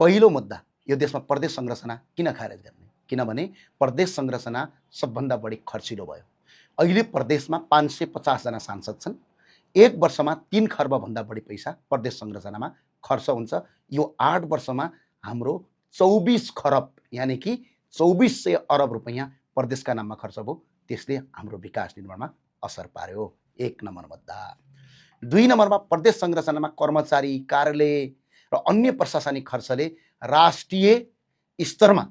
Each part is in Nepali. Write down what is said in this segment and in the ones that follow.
पहिलो मुद्दा यो देशमा प्रदेश संरचना किन खारेज गर्ने, किनभने प्रदेश संरचना सबभन्दा बढी खर्चिलो भयो। अहिले प्रदेशमा 550 जना सांसद छन्। एक वर्षमा 3 खर्ब भन्दा बढी पैसा प्रदेश संरचनामा खर्च हुन्छ। यो 8 वर्षमा हाम्रो 24 खरब यानि कि 2400 अरब रुपैयाँ प्रदेशका नाममा खर्च भयो। त्यसले हाम्रो विकास निर्माणमा असर पार्यो। 1 नम्बर मुद्दा। 2 नम्बरमा प्रदेश संरचनामा कर्मचारी, कार्यालय र अन्य प्रशासनिक खर्चले राष्ट्रिय स्तरमा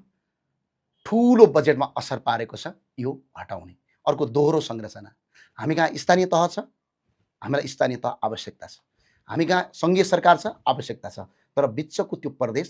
ठूलो बजेटमा असर पारेको छ। यो हटाउने। अर्को दोहोरो संरचना। हामी कहाँ स्थानीय तह छ, हामीलाई स्थानीय तह आवश्यकता छ। हामी कहाँ सङ्घीय सरकार छ, आवश्यकता छ। तर बिचको त्यो प्रदेश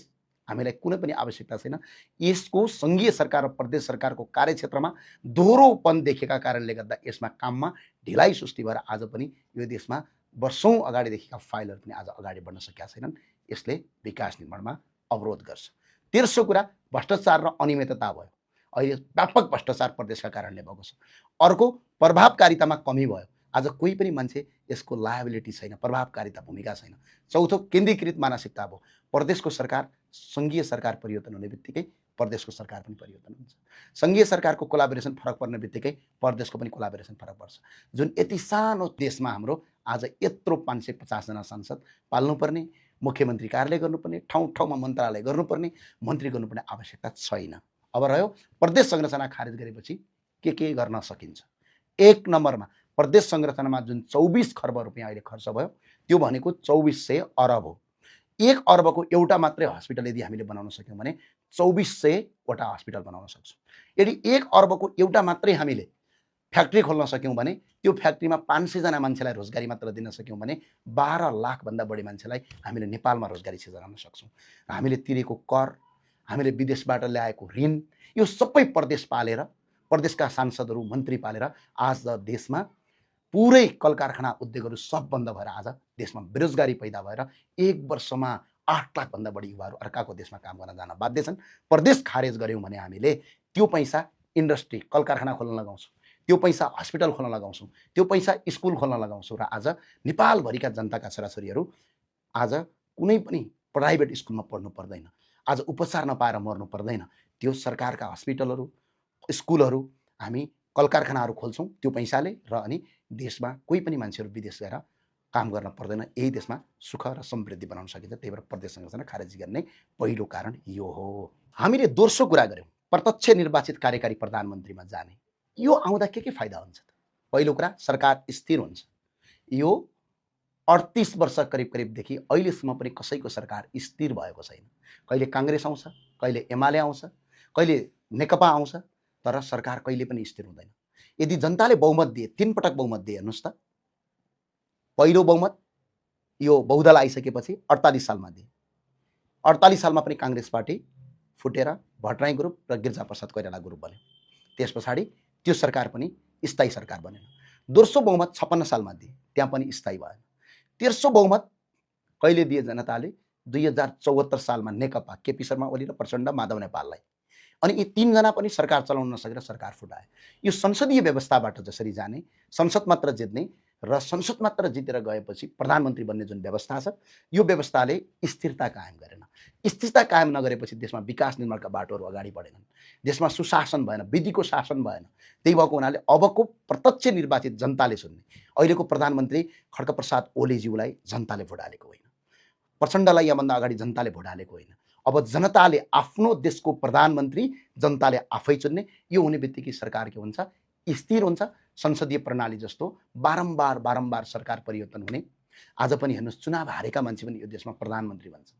हामीलाई कुनै पनि आवश्यकता छैन। यसको सङ्घीय सरकार र प्रदेश सरकारको कार्यक्षेत्रमा दोहोरोपन देखेका कारणले गर्दा यसमा काममा ढिलाइ सुस्ती भएर आज पनि यो देशमा वर्षौँ अगाडिदेखिका फाइलहरू पनि आज अगाडि बढ्न सकेका छैनन्। यसले विकास निर्माणमा अवरोध गर्छ। तेस्रो कुरा भ्रष्टाचार र अनियमितता भयो। अहिले व्यापक भ्रष्टाचार प्रदेशका कारणले भएको छ। अर्को प्रभावकारितामा कमी भयो। आज कोही पनि मान्छे यसको लायबिलिटी छैन, प्रभावकारिता भूमिका छैन। चौथो केन्द्रीकृत मानसिकता भयो। प्रदेशको सरकार सङ्घीय सरकार परिवर्तन हुने बित्तिकै प्रदेशको सरकार पनि परिवर्तन हुन्छ। सङ्घीय सरकारको कोलाबोरेसन फरक पर्ने बित्तिकै प्रदेशको पनि कोलाबोरेसन फरक पर्छ। जुन यति सानो देशमा हाम्रो आज यत्रो 550 जना सांसद पाल्नुपर्ने, मुख्यमन्त्री कार्यालय गर्नुपर्ने, ठाउँ ठाउँमा मन्त्रालय गर्नुपर्ने, मन्त्री गर्नुपर्ने आवश्यकता छैन। अब रह्यो प्रदेश संरचना खारेज गरेपछि के गर्न सकिन्छ। 1 नम्बरमा प्रदेश संरचनामा जुन 24 खर्ब रुपैयाँ अहिले खर्च भयो त्यो भनेको 2400 अरब हो। 1 अर्बको एउटा मात्रै हस्पिटल यदि हामीले बनाउन सक्यौँ भने 2400 वटा हस्पिटल बनाउन सक्छौँ। यदि 1 अर्बको एउटा मात्रै हामीले फ्याक्ट्री खोल्न सक्यौँ भने त्यो फ्याक्ट्रीमा 500 जना मान्छेलाई रोजगारी मात्र दिन सक्यौँ भने 12 लाखभन्दा बढी मान्छेलाई हामीले नेपालमा रोजगारी सिर्जना गर्न सक्छौँ। र हामीले तिरेको कर, हामीले विदेशबाट ल्याएको ऋण, यो सबै प्रदेश पालेर, प्रदेशका सांसदहरू, मन्त्री पालेर आज देशमा पुरै कल कारखाना उद्योगहरू सब बन्द भएर आज देशमा बेरोजगारी पैदा भएर 1 वर्षमा 8 लाखभन्दा बढी युवाहरू अर्काको देशमा काम गर्न जान बाध्य छन्। प्रदेश खारेज गऱ्यौँ भने हामीले त्यो पैसा इन्डस्ट्री, कल कारखाना खोल्न लगाउँछौँ, त्यो पैसा हस्पिटल खोल्न लगाउँछौँ, त्यो पैसा स्कुल खोल्न लगाउँछौँ र आज नेपालभरिका जनताका छोराछोरीहरू आज कुनै पनि प्राइभेट स्कुलमा पढ्नु पर्दैन, आज उपचार नपाएर मर्नु पर्दैन। त्यो सरकारका हस्पिटलहरू, स्कुलहरू, हामी कल कारखानाहरू खोल्छौँ त्यो पैसाले र अनि देशमा कोही पनि मान्छेहरू विदेश गएर काम गर्न पर्दैन। यही देशमा सुख र समृद्धि बनाउन सकिन्छ। त्यही भएर प्रदेश संरचना खारेज गर्ने पहिलो कारण यो हो। हामीले दोस्रो कुरा गऱ्यौँ प्रत्यक्ष निर्वाचित कार्यकारी प्रधानमन्त्रीमा जाने। यो आउँदा के फाइदा हुन्छ त? पहिलो कुरा सरकार स्थिर हुन्छ। यो 38 वर्ष करिबदेखि अहिलेसम्म पनि कसैको सरकार स्थिर भएको छैन। कहिले काङ्ग्रेस आउँछ, कहिले एमाले आउँछ, कहिले नेकपा आउँछ, तर सरकार कहिले पनि स्थिर हुँदैन। यदि जनताले बहुमत दिए, 3 पटक बहुमत दिए, हेर्नुहोस् त, पहिलो बहुमत यो बहुदल आइसकेपछि 48 सालमा दिए। 48 सालमा पनि काङ्ग्रेस पार्टी फुटेर भट्टराई ग्रुप र गिरिजाप्रसाद कोइराला ग्रुप बन्यो। त्यस पछाडि त्यो सरकार पनि स्थायी सरकार बनेन। दोस्रो बहुमत 56 सालमा दिए, त्यहाँ पनि स्थायी भएन। तेस्रो बहुमत कहिले दिए जनताले? 2074 सालमा नेकपा, केपी शर्मा ओली र प्रचण्ड, माधव नेपाललाई। अनि यी 3 जना पनि सरकार चलाउन नसकेर सरकार फुटाए। यो संसदीय व्यवस्थाबाट जसरी जाने, संसद मात्र जित्ने र संसद मात्र जितेर गएपछि प्रधानमन्त्री बन्ने जुन व्यवस्था छ, यो व्यवस्थाले स्थिरता कायम गरेन। स्थिरता कायम नगरेपछि देशमा विकास निर्माणका बाटोहरू अगाडि बढेनन्, देशमा सुशासन भएन, विधिको शासन भएन। त्यही भएको हुनाले अबको प्रत्यक्ष निर्वाचित जनताले चुन्ने अहिलेको प्रधानमन्त्री खड्गप्रसाद ओलीज्यूलाई जनताले भोट हालेको होइन, प्रचण्डलाई यहाँभन्दा अगाडि जनताले भोट हालेको होइन। अब जनताले आफ्नो देशको प्रधानमन्त्री जनताले आफै चुन्ने। यो हुने बित्तिकै सरकार के हुन्छ? स्थिर हुन्छ। संसदीय प्रणाली जस्तो बारम्बार सरकार परिवर्तन हुने। आज पनि हेर्नुहोस्, चुनाव हारेका मान्छे पनि यो देशमा प्रधानमन्त्री बन्छन्।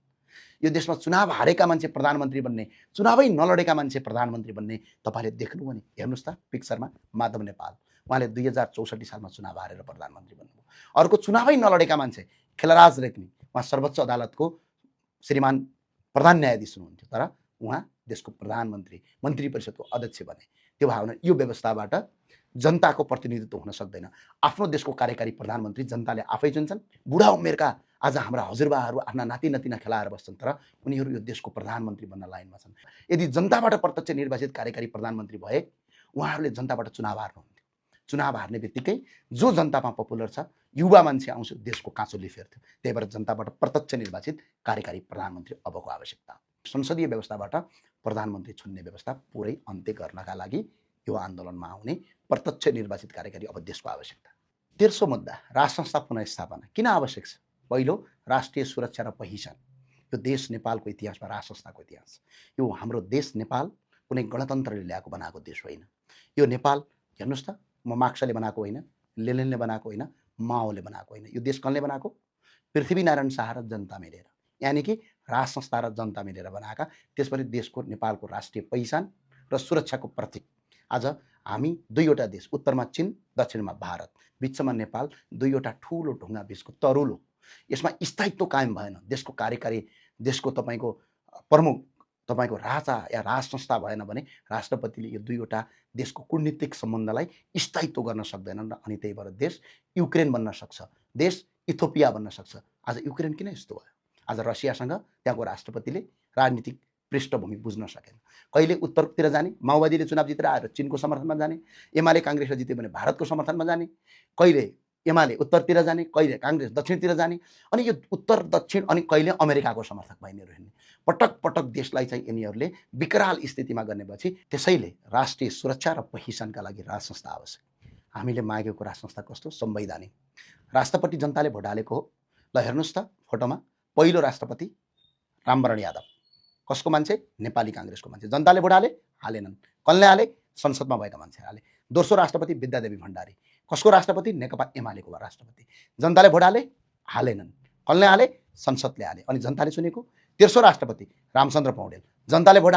यो देशमा चुनाव हारेका मान्छे प्रधानमन्त्री बन्ने, चुनावै नलडेका मान्छे प्रधानमन्त्री बन्ने तपाईले देख्नु भने हेर्नुहोस् त पिक्चरमा माधव नेपाल, उहाँले 2064 सालमा चुनाव हारेर प्रधानमन्त्री बन्नुभयो। अर्को चुनावै नलडेका मान्छे खेलराज रेग्मी, उहाँ सर्वोच्च अदालतको श्रीमान प्रधान न्यायाधीश हुनुहुन्थ्यो, तर उहाँ देशको प्रधानमन्त्री, मन्त्री परिषदको अध्यक्ष बने। त्यो भावना यो व्यवस्थाबाट जनताको प्रतिनिधित्व हुन सक्दैन। आफ्नो देशको कार्यकारी प्रधानमन्त्री जनताले आफै चुन्छन्। बुढा उमेरका आज हाम्रा हजुरबाहरू आफ्ना नाति नतिना खेलाएर बस्छन्, तर उनीहरू यो देशको प्रधानमन्त्री बन्न लाइनमा छन्। यदि जनताबाट प्रत्यक्ष निर्वाचित कार्यकारी प्रधानमन्त्री भए उहाँहरूले जनताबाट चुनाव हार्नुहुन्थ्यो। चुनाव हार्ने बित्तिकै जो जनतामा पपुलर छ, युवा मान्छे आउँछ, देशको काँचो लिफेर्थ्यो। त्यही भएर जनताबाट प्रत्यक्ष निर्वाचित कार्यकारी प्रधानमन्त्री अबको आवश्यकता हो। संसदीय व्यवस्थाबाट प्रधानमन्त्री चुन्ने व्यवस्था पुरै अन्त्य गर्नका लागि यो आन्दोलनमा आउने प्रत्यक्ष निर्वाचित कार्यकारी अब देशको आवश्यकता। तेस्रो मुद्दा राज संस्था पुनर्स्थापना किन आवश्यक छ? पहिलो, राष्ट्रिय सुरक्षा र पहिचान। यो देश नेपालको इतिहासमा राज संस्थाको इतिहास। यो हाम्रो देश नेपाल कुनै गणतन्त्रले ल्याएको बनाएको देश होइन। यो नेपाल हेर्नुहोस् त, म मार्क्सले बनाएको होइन, लेनिनले बनाएको होइन, माओले बनाएको होइन। यो देश कसले बनाएको? पृथ्वीनारायण शाह र जनता मिलेर, यानि कि राज संस्था र जनता मिलेर बनाएका। त्यसपछि देशको नेपालको राष्ट्रिय पहिचान र सुरक्षाको प्रतीक। आज हामी दुईवटा देश, उत्तरमा चीन, दक्षिणमा भारत, बिचमा नेपाल, दुईवटा ठुलो ढुङ्गा बिचको तरुलो। यसमा स्थायित्व कायम भएन। देशको कार्यकारी, देशको तपाईँको प्रमुख, तपाईँको राजा या राज संस्था भएन भने राष्ट्रपतिले यो दुईवटा देशको कूटनीतिक सम्बन्धलाई स्थायित्व गर्न सक्दैनन्। अनि त्यही भएर देश युक्रेन बन्न सक्छ, देश इथियोपिया बन्न सक्छ। आज युक्रेन किन यस्तो भयो? आज रसियासँग त्यहाँको राष्ट्रपतिले राजनीतिक पृष्ठभूमि बुझ्न सकेन। कहिले उत्तरतिर जाने, माओवादीले चुनाव जितेर आएर चिनको समर्थनमा जाने, एमाले काङ्ग्रेसले जित्यो भने भारतको समर्थनमा जाने, कहिले एमाले उत्तरतिर जाने, कहिले काङ्ग्रेस दक्षिणतिर जाने, अनि यो उत्तर दक्षिण अनि कहिले अमेरिकाको समर्थक भइनेहरू हिँड्ने। पटक पटक देशलाई चाहिँ यिनीहरूले विकराल स्थितिमा गर्ने भएपछि त्यसैले राष्ट्रिय सुरक्षा र पहिचानका लागि राज संस्था आवश्यक। हामीले मागेको राज संस्था कस्तो? संवैधानिक। राष्ट्रपति जनताले भोट हालेको हो। ल हेर्नुहोस् त, फोटोमा पहिलो राष्ट्रपति रामवरण यादव, कसको मान्छे? नेपाली काङ्ग्रेसको मान्छे। जनताले भोट हालेनन्। कसले हाले? संसदमा भएका मान्छे हाले। दोस्रो राष्ट्रपति विद्यादेवी भण्डारी, कसको राष्ट्रपति? नेकपा एमालेको राष्ट्रपति। जनताले भोट हालेनन्। कसले हाले? संसदले हाले, अनि जनताले चुनेको। तेस्रो राष्ट्रपति रामचन्द्र पौडेल, जनताले भोट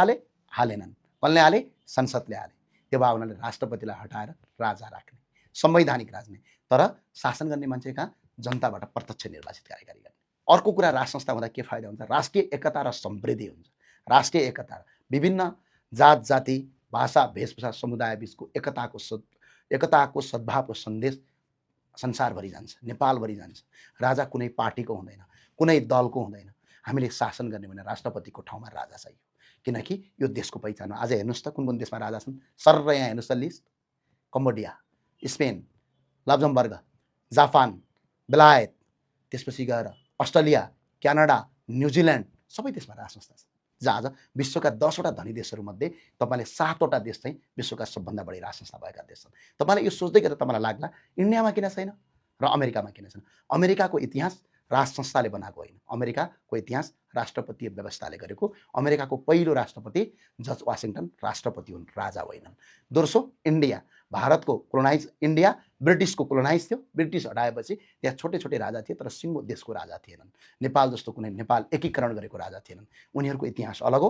हालेनन्। कसले हाले? संसदले हाले। त्यो भावनाले राष्ट्रपतिलाई हटाएर राजा राख्ने, संवैधानिक राख्ने, तर शासन गर्ने मान्छे कहाँ? जनताबाट प्रत्यक्ष निर्वाचित कार्यकारी गर्ने। अर्को कुरा, राज संस्था हुँदा के फाइदा हुन्छ? राष्ट्रिय एकता र समृद्धि हुन्छ। राष्ट्रिय एकता, विभिन्न जात जाति, भाषा, वेशभूषा, समुदाय बिचको एकताको सद्भावको सन्देश संसारभरि जान्छ, नेपालभरि जान्छ। राजा कुनै पार्टीको हुँदैन, कुनै दलको हुँदैन। हामीले शासन गर्ने भने राष्ट्रपतिको ठाउँमा राजा चाहियो, किनकि यो देशको पहिचान हो। आज हेर्नुहोस् त कुन कुन देशमा राजा छन्। सर यहाँ हेर्नुहोस् त list: Cambodia, Spain, Luxembourg, Japan, बेलायत, त्यसपछि गएर अस्ट्रेलिया, क्यानाडा, न्युजिल्यान्ड, सबै देशमा राज संस्था छ। आज विश्वका 10वटा धनी देशहरूमध्ये तपाईँले 7वटा देश चाहिँ विश्वका सबभन्दा बढी राज संस्था भएका देश छन्। तपाईँले यो सोच्दै गरेर तपाईँलाई लाग्ला इन्डियामा किन छैन र अमेरिकामा किन छैन? अमेरिकाको इतिहास राज संस्थाले बनाएको होइन। अमेरिकाको इतिहास राष्ट्रपतीय व्यवस्थाले गरेको। अमेरिकाको पहिलो राष्ट्रपति जर्ज वासिङटन राष्ट्रपति हुन्, राजा होइनन्। दोस्रो, इन्डिया, भारतको कोलोनाइज इन्डिया ब्रिटिसको कोलोनाइज थियो। ब्रिटिस हटाएपछि त्यहाँ छोटे छोटे राजा थिए, तर सिङ्गो देशको राजा थिएनन्। नेपाल जस्तो कुनै नेपाल एकीकरण गरेको राजा थिएनन्। उनीहरूको इतिहास अलग हो,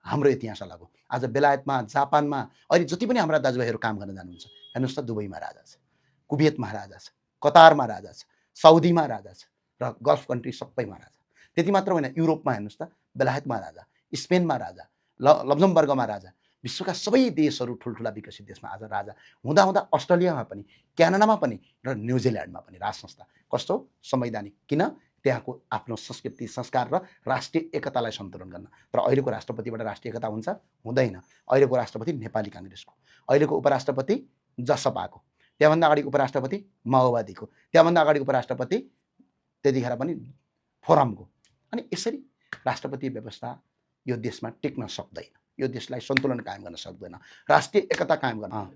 हाम्रो इतिहास अलग हो। आज बेलायतमा, जापानमा अहिले जति पनि हाम्रा दाजुभाइहरू काम गर्न जानुहुन्छ, हेर्नुहोस् त, दुबईमा राजा छ, कुवेतमा राजा छ, कतारमा राजा छ, साउदीमा राजा छ, र गल्फ कन्ट्री सबैमा राजा। त्यति मात्र होइन, युरोपमा हेर्नुहोस् त, बेलायतमा राजा, स्पेनमा राजा, लक्जमबर्गमा राजा। विश्वका सबै देशहरू, ठुल्ठुला विकसित देशमा आज राजा हुँदाहुँदा अस्ट्रेलियामा पनि, क्यानाडामा पनि र न्युजिल्यान्डमा पनि राज संस्था कस्तो? संवैधानिक। किन? त्यहाँको आफ्नो संस्कृति, संस्कार र राष्ट्रिय एकतालाई सन्तुलन गर्न। तर अहिलेको राष्ट्रपतिबाट राष्ट्रिय एकता हुन्छ? हुँदैन। अहिलेको राष्ट्रपति नेपाली काङ्ग्रेसको, अहिलेको उपराष्ट्रपति जसपाको, त्यहाँभन्दा अगाडि उपराष्ट्रपति माओवादीको, त्यहाँभन्दा अगाडि उपराष्ट्रपति त्यतिखेर पनि फोरमको। अनि यसरी राष्ट्रपति व्यवस्था यो देशमा टिक्न सक्दैन, यो देशलाई सन्तुलन कायम गर्न सक्दैन, राष्ट्रिय एकता कायम गर्न।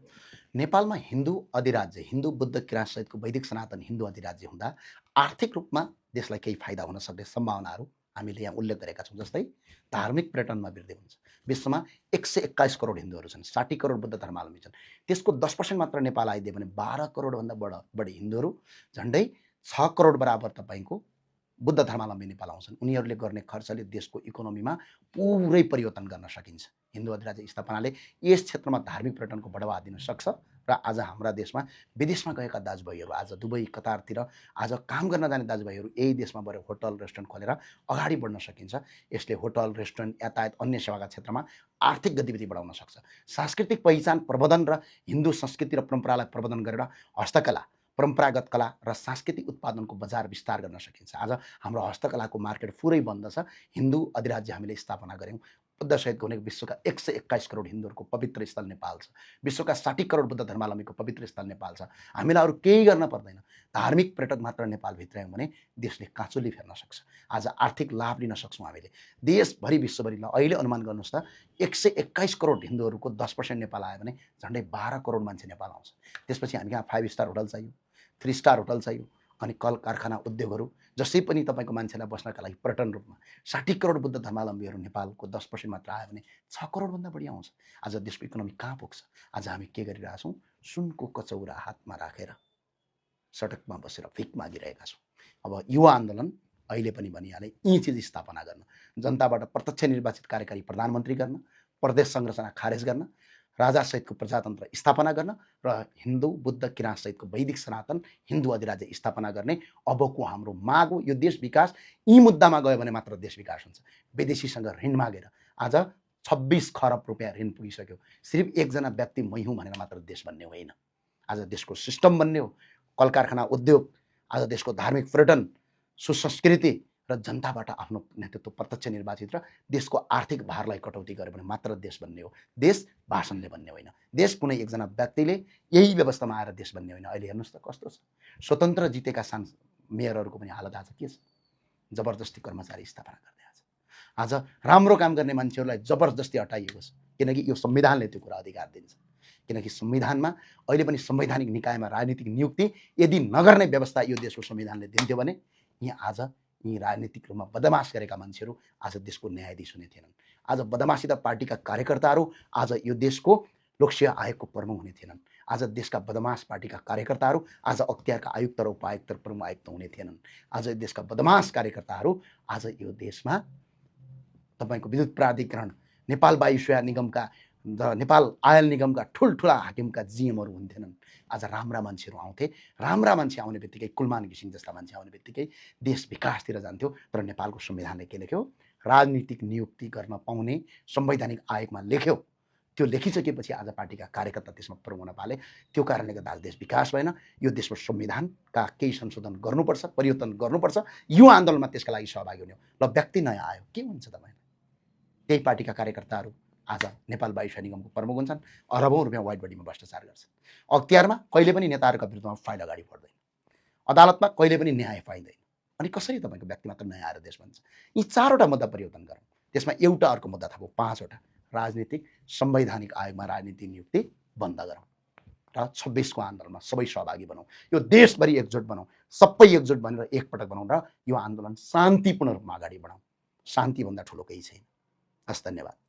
नेपालमा हिन्दू अधिराज्य, हिन्दू बुद्ध किराँत सहितको वैदिक सनातन हिन्दू अधिराज्य हुँदा आर्थिक रूपमा देशलाई केही फाइदा हुन सक्ने सम्भावनाहरू हामीले यहाँ उल्लेख गरेका छौँ। जस्तै धार्मिक पर्यटनमा वृद्धि हुन्छ। विश्वमा 121 करोड हिन्दूहरू छन्, 60 करोड बुद्ध धर्मावलम्बी छन्। त्यसको 10% मात्र नेपाल आइदियो भने 12 करोडभन्दा बढी हिन्दूहरू, झन्डै 6 करोड बराबर तपाईँको बुद्ध धर्मावलम्बी नेपाल आउँछन्। उनीहरूले गर्ने खर्चले देशको इकोनोमीमा पुरै परिवर्तन गर्न सकिन्छ। हिन्दू अधिराज्य स्थापनाले यस क्षेत्रमा धार्मिक पर्यटनको बढावा दिन सक्छ। र आज हाम्रा देशमा विदेशमा गएका दाजुभाइहरू, आज दुबई, कतारतिर आज काम गर्न जाने दाजुभाइहरू यही देशमा गएर होटल रेस्टुरेन्ट खोलेर अगाडि बढ्न सकिन्छ। यसले होटल रेस्टुरेन्ट, यातायात, अन्य सेवाका क्षेत्रमा आर्थिक गतिविधि बढाउन सक्छ। सांस्कृतिक पहिचान प्रवर्धन र हिन्दू संस्कृति र परम्परालाई प्रवर्धन गरेर हस्तकला, परम्परागत कला र सांस्कृतिक उत्पादनको बजार विस्तार गर्न सकिन्छ। आज हाम्रो हस्तकलाको मार्केट पुरै बन्द छ। हिन्दू अधिराज्य हामीले स्थापना गऱ्यौँ, बुद्ध सहितको भनेको विश्वका 121 करोड हिन्दूहरूको पवित्र स्थल नेपाल छ। विश्वका 60 करोड बुद्ध धर्मावलम्बीको पवित्र स्थल नेपाल छ। हामीलाई अरू केही गर्न पर्दैन। धार्मिक पर्यटक मात्र नेपाल भित्रायौँ भने देशले काँचुली फेर्न सक्छ। आज आर्थिक लाभ लिन सक्छौँ हामीले। देशभरि विश्वभरि ल अहिले अनुमान गर्नुहोस् त 121 करोड हिन्दूहरूको 10% नेपाल आयो भने झन्डै 12 करोड मान्छे नेपाल आउँछ। त्यसपछि हामी कहाँ 5 स्टार होटल चाहियो, 3 स्टार होटल चाहियो, अनि कल कारखाना उद्योगहरू जसै पनि तपाईँको मान्छेलाई बस्नका लागि पर्यटन रूपमा 60 करोड बुद्ध धर्मावलम्बीहरू नेपालको 10% मात्र आयो भने 6 करोडभन्दा बढी आउँछ। आज देशको इकोनोमी कहाँ पुग्छ? आज हामी के गरिरहेछौँ? सुनको कचौरा हातमा राखेर सडकमा बसेर भिख मागिरहेका छौँ। अब युवा आन्दोलन अहिले पनि भनिहाले यी चिज स्थापना गर्न, जनताबाट प्रत्यक्ष निर्वाचित कार्यकारी प्रधानमन्त्री गर्न, प्रदेश संरचना खारेज गर्न, राजासहितको प्रजातन्त्र स्थापना गर्न र हिन्दू बुद्ध किराँतसहितको वैदिक सनातन हिन्दू अधिराज्य स्थापना गर्ने अबको हाम्रो माग हो। यो देश विकास यी मुद्दामा गयो भने मात्र देश विकास हुन्छ। विदेशीसँग ऋण मागेर आज 26 खरब रुपियाँ ऋण पुगिसक्यो। सिर्फ एकजना व्यक्ति मै हुँ भनेर मात्र देश बन्ने होइन। आज देशको सिस्टम बन्ने हो। कल कारखाना उद्योग, आज देशको धार्मिक पर्यटन, सुसंस्कृति र जनताबाट आफ्नो नेतृत्व प्रत्यक्ष निर्वाचित र देशको आर्थिक भारलाई कटौती गर्यो भने मात्र देश बन्ने हो। देश भाषणले बन्ने होइन। देश कुनै एकजना व्यक्तिले यही व्यवस्थामा आएर देश बन्ने होइन। अहिले हेर्नुहोस् त कस्तो छ। स्वतन्त्र जितेका मेयरहरूको पनि हालत आज के छ? जबरजस्ती कर्मचारी स्थापना गर्दै आज राम्रो काम गर्ने मान्छेहरूलाई जबरजस्ती हटाइएको छ। किनकि यो संविधानले त्यो कुरा अधिकार दिन्छ। किनकि संविधानमा अहिले पनि संवैधानिक निकायमा राजनीतिक नियुक्ति यदि नगर्ने व्यवस्था यो देशको संविधानले दिन्थ्यो भने यहाँ आज यी राजनीतिक रूपमा बदमास गरेका मान्छेहरू आज देशको न्यायाधीश हुने थिएनन्। आज बदमासिता पार्टीका कार्यकर्ताहरू आज यो देशको लोकसेवा आयोगको प्रमुख हुने थिएनन्। आज देशका बदमास पार्टीका कार्यकर्ताहरू आज अख्तियारका आयुक्त र उपायुक्त र प्रमुख आयुक्त हुने थिएनन्। आज देशका बदमास कार्यकर्ताहरू आज यो देशमा तपाईँको विद्युत प्राधिकरण, नेपाल वायु सेवा निगमका नेपाल आयल निगमका ठुल्ठुला हाकिमका जिएमहरू हुन्थेनन्। आज राम्रा मान्छेहरू आउँथे। राम्रा मान्छे आउने बित्तिकै कुलमान घिसिङ जस्ता मान्छे आउने बित्तिकै देश विकासतिर जान्थ्यो। तर नेपालको संविधानले के लेख्यो? राजनीतिक नियुक्ति गर्न पाउने संवैधानिक आयोगमा लेख्यो। त्यो लेखिसकेपछि आज पार्टीका कार्यकर्ता त्यसमा प्रमुख हुन पाले। त्यो कारणले गर्दा आज देश विकास भएन। यो देशको संविधानका केही संशोधन गर्नुपर्छ, परिवर्तन गर्नुपर्छ। युवा आन्दोलनमा त्यसका लागि सहभागी हुने हो। ल व्यक्ति नयाँ आयो, के हुन्छ तपाईँलाई? त्यही पार्टीका कार्यकर्ताहरू आज नेपाल वायु सेवा निगमको प्रमुख हुन्छन्। अरबौं रुपियाँ व्हाइट बडीमा भ्रष्टाचार गर्छन्। अख्तियारमा कहिले पनि नेताहरूका विरुद्धमा फाइल अगाडि बढ्दैन। अदालतमा कहिले पनि न्याय पाइँदैन। अनि कसरी तपाईँको व्यक्ति मात्र नयाँ आएर देश बन्छ? यी 4वटा मुद्दा परिवर्तन गरौँ। त्यसमा एउटा अर्को मुद्दा थपौँ। 5वटा राजनीतिक संवैधानिक आयोगमा राजनीतिक नियुक्ति बन्द गरौँ र 26 को आन्दोलनमा सबै सहभागी बनाऊ। यो देशभरि एकजुट बनाऊ। सबै एकजुट बनेर एकपटक बनाऊ र यो आन्दोलन शान्तिपूर्ण रूपमा अगाडि बढाउँ। शान्तिभन्दा ठुलो केही छैन। हस्, धन्यवाद।